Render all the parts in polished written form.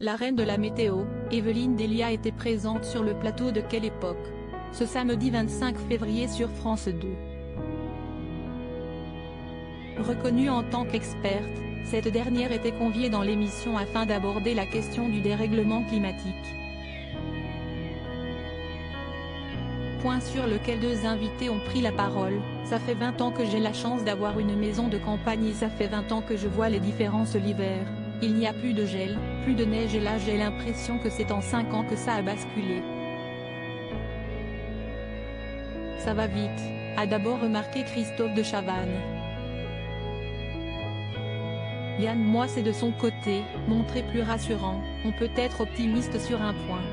La reine de la météo, Evelyne Delia était présente sur le plateau de Quelle époque? Ce samedi 25 février sur France 2. Reconnue en tant qu'experte, cette dernière était conviée dans l'émission afin d'aborder la question du dérèglement climatique. Point sur lequel deux invités ont pris la parole. Ça fait 20 ans que j'ai la chance d'avoir une maison de campagne et ça fait 20 ans que je vois les différences l'hiver. Il n'y a plus de gel, plus de neige et là j'ai l'impression que c'est en 5 ans que ça a basculé. Ça va vite, a d'abord remarqué Christophe de Chavannes. Yann Moix de son côté, montré plus rassurant, on peut être optimiste sur un point.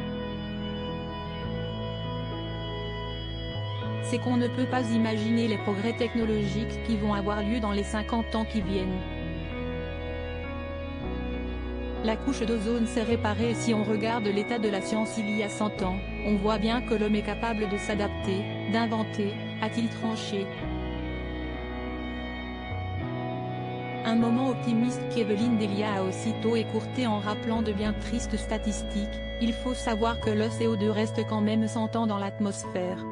C'est qu'on ne peut pas imaginer les progrès technologiques qui vont avoir lieu dans les 50 ans qui viennent. La couche d'ozone s'est réparée et si on regarde l'état de la science il y a 100 ans, on voit bien que l'homme est capable de s'adapter, d'inventer, a-t-il tranché. Un moment optimiste qu'Evelyne Delia a aussitôt écourté en rappelant de bien tristes statistiques, il faut savoir que le CO2 reste quand même 100 ans dans l'atmosphère.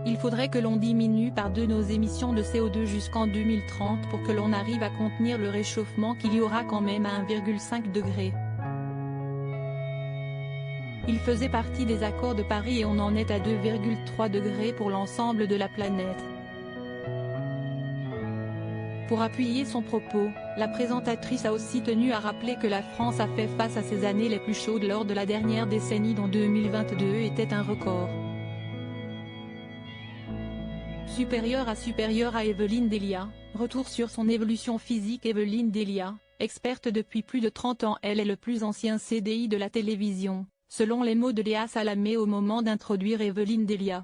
Il faudrait que l'on diminue par 2 nos émissions de CO2 jusqu'en 2030 pour que l'on arrive à contenir le réchauffement qu'il y aura quand même à 1,5 degré. Il faisait partie des accords de Paris et on en est à 2,3 degrés pour l'ensemble de la planète. Pour appuyer son propos, la présentatrice a aussi tenu à rappeler que la France a fait face à ces années les plus chaudes lors de la dernière décennie dont 2022 était un record. Supérieure à Evelyne Delia, retour sur son évolution physique. Evelyne Delia, experte depuis plus de 30 ans, elle est le plus ancien CDI de la télévision, selon les mots de Léa Salamé au moment d'introduire Evelyne Delia.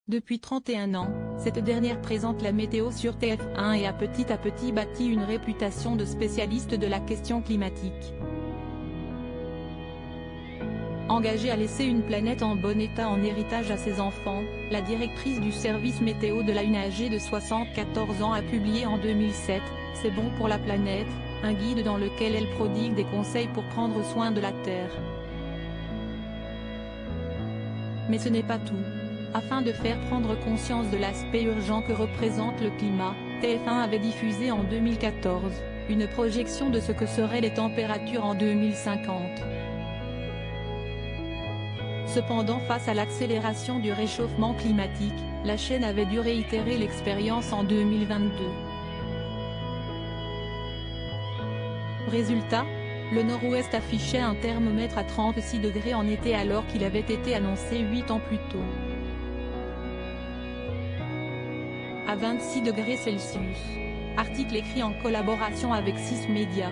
Depuis 31 ans, cette dernière présente la météo sur TF1 et a petit à petit bâti une réputation de spécialiste de la question climatique. Engagée à laisser une planète en bon état en héritage à ses enfants, la directrice du service météo de la une âgée de 74 ans a publié en 2007 « C'est bon pour la planète », un guide dans lequel elle prodigue des conseils pour prendre soin de la Terre. Mais ce n'est pas tout. Afin de faire prendre conscience de l'aspect urgent que représente le climat, TF1 avait diffusé en 2014 une projection de ce que seraient les températures en 2050. Cependant, face à l'accélération du réchauffement climatique, la chaîne avait dû réitérer l'expérience en 2022. Résultat, le Nord-Ouest affichait un thermomètre à 36 degrés en été alors qu'il avait été annoncé 8 ans plus tôt. À 26 degrés Celsius. Article écrit en collaboration avec 6 médias.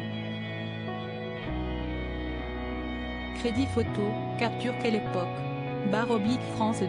Crédit photo, capture Quelle époque? /France 2.